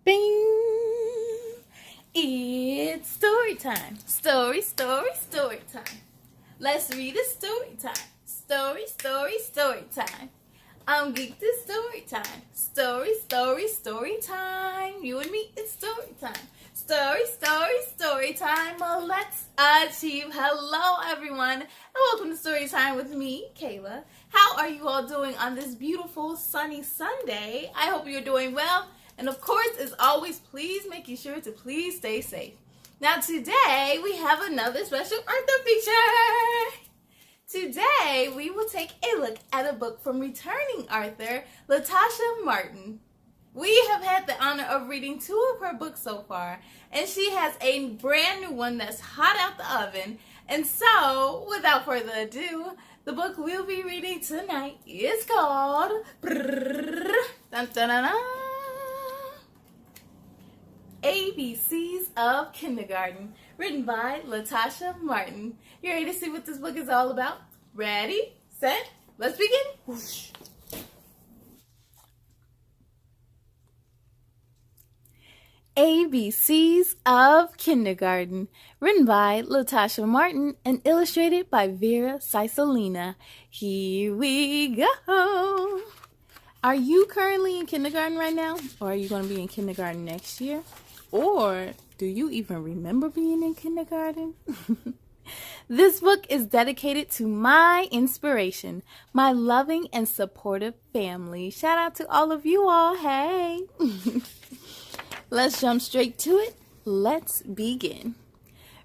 Bing! It's story time. Story time. Let's read a story time. Story time. I'm geeked to story time. Story time. You and me, it's story time. Story time. Well, let's achieve. Hello, everyone, and welcome to Story Time with me, Kayla. How are you all doing on this beautiful, sunny Sunday? I hope you're doing well. And of course, as always, please making sure to please stay safe. Now, today, we have another special Arthur feature. Today, we will take a look at a book from returning Arthur, Latoshia Martin. We have had the honor of reading 2 of her books so far, and she has a brand new one that's hot out the oven. And so, without further ado, the book we'll be reading tonight is called ABCs of Kindergarten, written by Latoshia Martin. You ready to see what this book is all about? Ready, set, let's begin. Whoosh. ABCs of Kindergarten, written by Latoshia Martin and illustrated by Vera Cisolina. Here we go. Are you currently in kindergarten right now? Or are you going to be in kindergarten next year? Or do you even remember being in kindergarten? This book is dedicated to my inspiration, my loving and supportive family. Shout out to all of you all. Hey! Let's jump straight to it. Let's begin.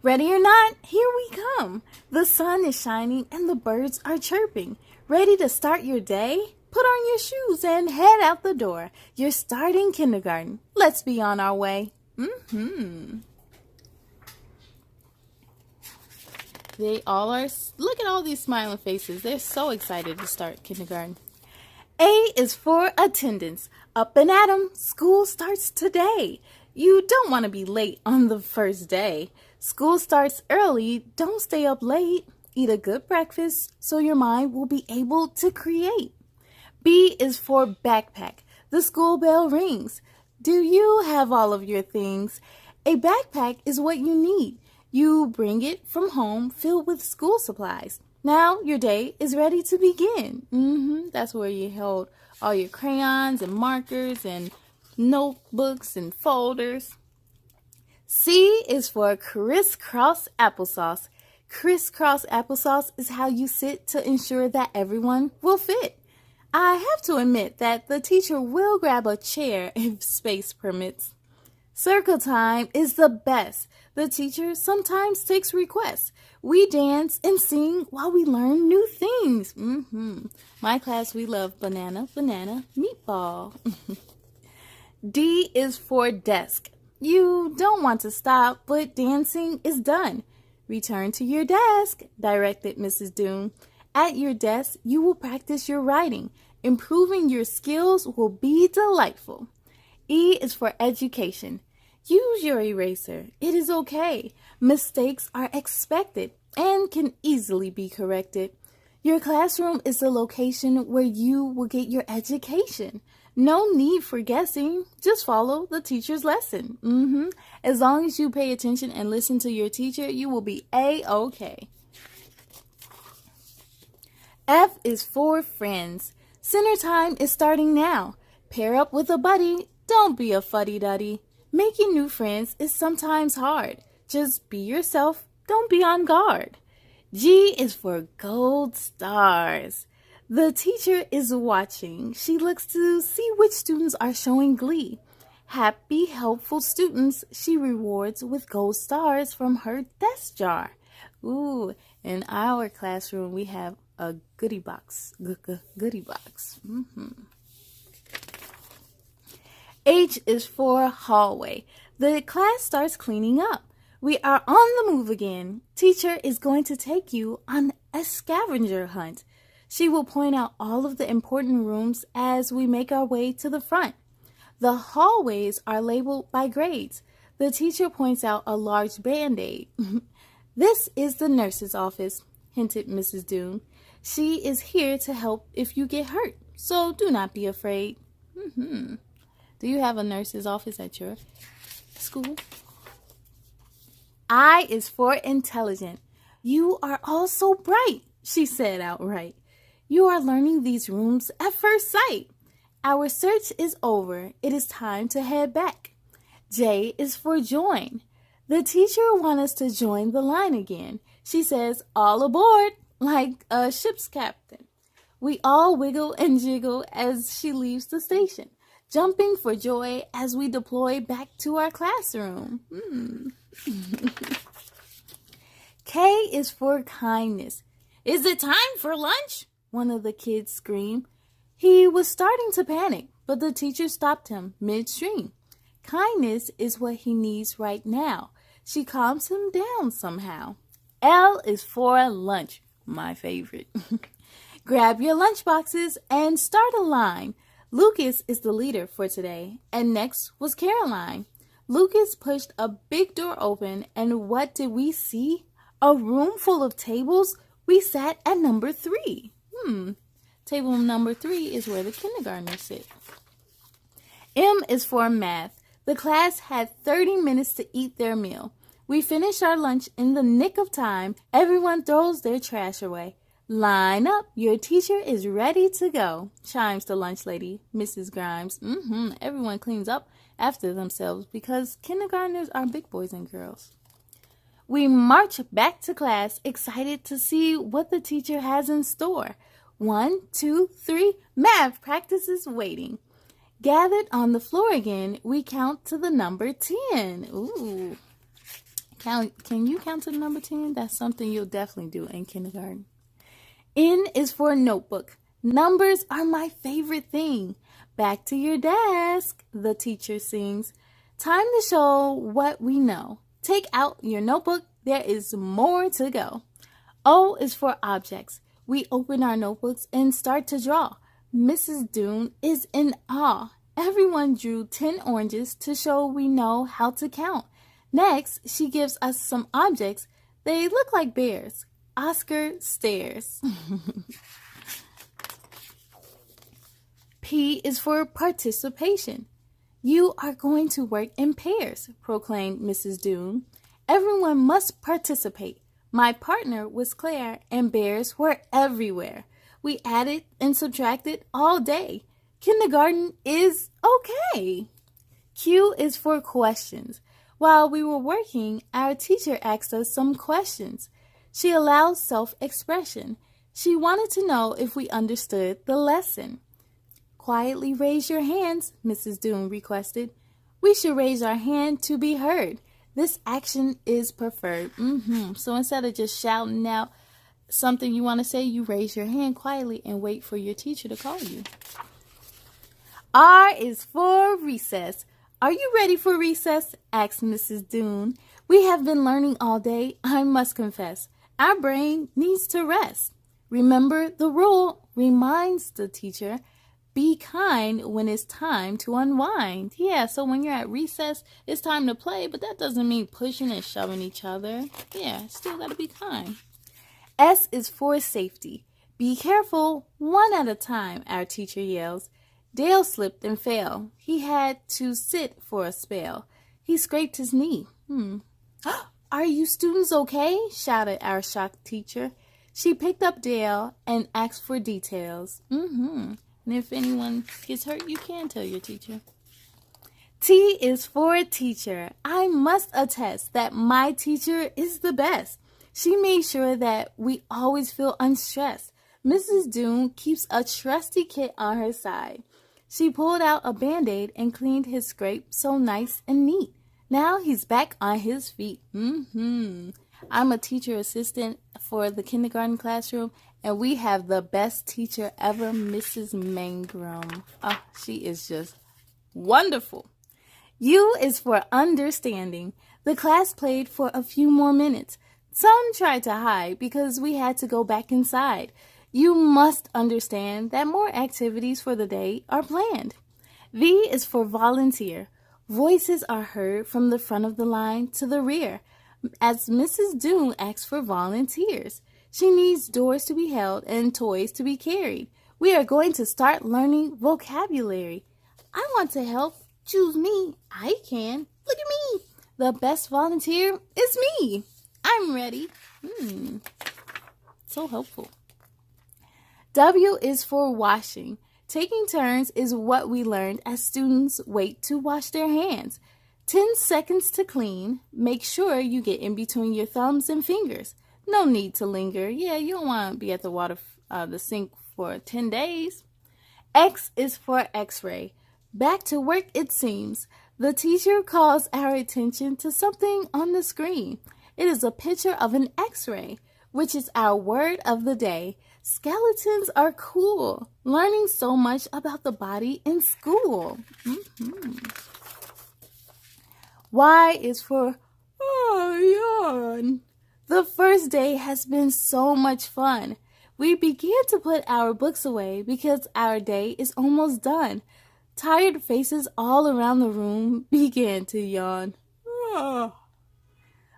Ready or not, here we come. The sun is shining and the birds are chirping. Ready to start your day? Put on your shoes and head out the door. You're starting kindergarten. Let's be on our way. They all are, look at all these smiling faces. They're so excited to start kindergarten. A is for attendance. Up and at 'em, school starts today. You don't want to be late on the first day. School starts early, don't stay up late. Eat a good breakfast so your mind will be able to create. B is for backpack. The school bell rings. Do you have all of your things? A backpack is what you need. You bring it from home filled with school supplies. Now your day is ready to begin. That's where you hold all your crayons and markers and notebooks and folders. C is for crisscross applesauce. Crisscross applesauce is how you sit to ensure that everyone will fit. I have to admit that the teacher will grab a chair if space permits. Circle time is the best. The teacher sometimes takes requests. We dance and sing while we learn new things. My class, we love banana, meatball. D is for desk. You don't want to stop, but dancing is done. Return to your desk, directed Mrs. Doon. At your desk, you will practice your writing. Improving your skills will be delightful. E is for education. Use your eraser. It is okay. Mistakes are expected and can easily be corrected. Your classroom is the location where you will get your education. No need for guessing. Just follow the teacher's lesson. As long as you pay attention and listen to your teacher, you will be A-okay. F is for friends. Center time is starting now. Pair up with a buddy. Don't be a fuddy-duddy. Making new friends is sometimes hard. Just be yourself. Don't be on guard. G is for gold stars. The teacher is watching. She looks to see which students are showing glee. Happy, helpful students she rewards with gold stars from her desk jar. Ooh, in our classroom we have a goodie box. Goodie box. H is for hallway. The class starts cleaning up. We are on the move again. Teacher is going to take you on a scavenger hunt. She will point out all of the important rooms as we make our way to the front. The hallways are labeled by grades. The teacher points out a large band-aid. This is the nurse's office, hinted Mrs. Doon. She is here to help if you get hurt, so do not be afraid. Do you have a nurse's office at your school? I is for intelligent. You are all so bright, she said outright. You are learning these rooms at first sight. Our search is over. It is time to head back. J is for join. The teacher wants us to join the line again. She says, all aboard, like a ship's captain. We all wiggle and jiggle as she leaves the station, jumping for joy as we deploy back to our classroom. K is for kindness. Is it time for lunch? One of the kids screamed. He was starting to panic, but the teacher stopped him midstream. Kindness is what he needs right now. She calms him down somehow. L is for lunch, my favorite. Grab your lunch boxes and start a line. Lucas is the leader for today, and next was Caroline. Lucas pushed a big door open, and what did we see? A room full of tables. We sat at number 3. Table number 3 is where the kindergartners sit. M is for math. The class had 30 minutes to eat their meal. We finished our lunch in the nick of time. Everyone throws their trash away. Line up. Your teacher is ready to go, chimes the lunch lady, Mrs. Grimes. Everyone cleans up after themselves because kindergartners are big boys and girls. We march back to class, excited to see what the teacher has in store. 1, 2, 3, math practice is waiting. Gathered on the floor again, we count to the number 10. Ooh. Can you count to the number 10? That's something you'll definitely do in kindergarten. N is for notebook. Numbers are my favorite thing. Back to your desk, the teacher sings. Time to show what we know. Take out your notebook. There is more to go. O is for objects. We open our notebooks and start to draw. Mrs. Doon is in awe. Everyone drew 10 oranges to show we know how to count. Next, she gives us some objects. They look like bears. Oscar stares. P is for participation. You are going to work in pairs, proclaimed Mrs. Doon. Everyone must participate. My partner was Claire, and bears were everywhere. We added and subtracted all day. Kindergarten is okay. Q is for questions. While we were working, our teacher asked us some questions. She allowed self-expression. She wanted to know if we understood the lesson. Quietly raise your hands, Mrs. Doon requested. We should raise our hand to be heard. This action is preferred. So instead of just shouting out something you want to say, you raise your hand quietly and wait for your teacher to call you. R is for recess. Are you ready for recess? Asked Mrs. Doon. We have been learning all day, I must confess. Our brain needs to rest. Remember the rule, reminds the teacher. Be kind when it's time to unwind. Yeah, so when you're at recess, it's time to play, but that doesn't mean pushing and shoving each other. Yeah, still gotta be kind. S is for safety. Be careful, one at a time, our teacher yells. Dale slipped and fell. He had to sit for a spell. He scraped his knee. Are you students okay? Shouted our shocked teacher. She picked up Dale and asked for details. And if anyone gets hurt, you can tell your teacher. T is for teacher. I must attest that my teacher is the best. She made sure that we always feel unstressed. Mrs. Doon keeps a trusty kit on her side. She pulled out a Band-Aid and cleaned his scrape so nice and neat. Now he's back on his feet. I'm a teacher assistant for the kindergarten classroom, and we have the best teacher ever, Mrs. Mangrum. Oh, she is just wonderful. U is for understanding. The class played for a few more minutes. Some tried to hide because we had to go back inside. You must understand that more activities for the day are planned. V is for volunteer. Voices are heard from the front of the line to the rear as Mrs. Doon asks for volunteers. She needs doors to be held and toys to be carried. We are going to start learning vocabulary. I want to help Choose me. I can. Look at me. The best volunteer is me. I'm ready. So helpful. W is for washing. Taking turns is what we learned as students wait to wash their hands. 10 seconds to clean. Make sure you get in between your thumbs and fingers. No need to linger. Yeah, you don't want to be at the sink for 10 days. X is for X-ray. Back to work it seems. The teacher calls our attention to something on the screen. It is a picture of an X-ray, which is our word of the day. Skeletons are cool. Learning so much about the body in school. Y is for yawn. The first day has been so much fun. We began to put our books away because our day is almost done. Tired faces all around the room began to yawn.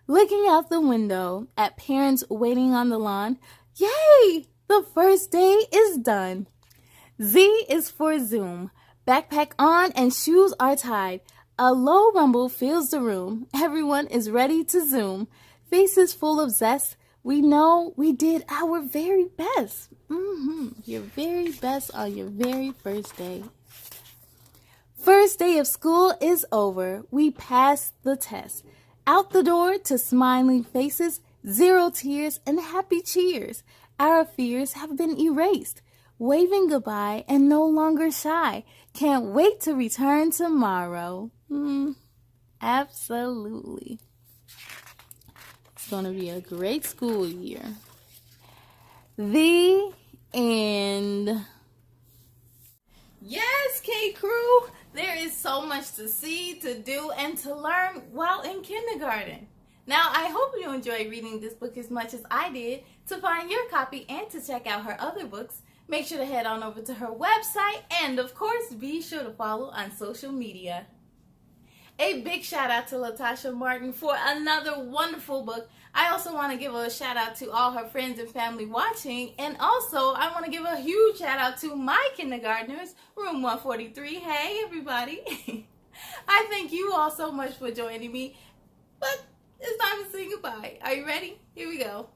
Looking out the window at parents waiting on the lawn. Yay! The first day is done. Z is for Zoom. Backpack on and shoes are tied. A low rumble fills the room. Everyone is ready to Zoom. Faces full of zest. We know we did our very best. Your very best on your very first day. First day of school is over. We passed the test. Out the door to smiling faces, 0 tears and happy cheers. Our fears have been erased. Waving goodbye and no longer shy. Can't wait to return tomorrow. Absolutely. It's going to be a great school year. The end. Yes, K-Crew. There is so much to see, to do, and to learn while in kindergarten. Now, I hope you enjoyed reading this book as much as I did. To find your copy and to check out her other books, make sure to head on over to her website and, of course, be sure to follow on social media. A big shout out to Latoshia Martin for another wonderful book. I also want to give a shout out to all her friends and family watching. And also, I want to give a huge shout out to my kindergartners, room 143. Hey, everybody. I thank you all so much for joining me. But it's time to say goodbye. Are you ready? Here we go.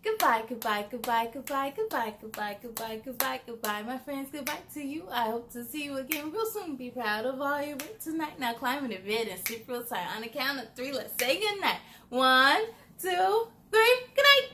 Goodbye, goodbye, goodbye, goodbye, goodbye, goodbye, goodbye, goodbye, goodbye. My friends, goodbye to you. I hope to see you again real soon. Be proud of all your work tonight. Now climb into bed and sleep real tight. On the count of 3, let's say goodnight. 1, 2, 3, good night.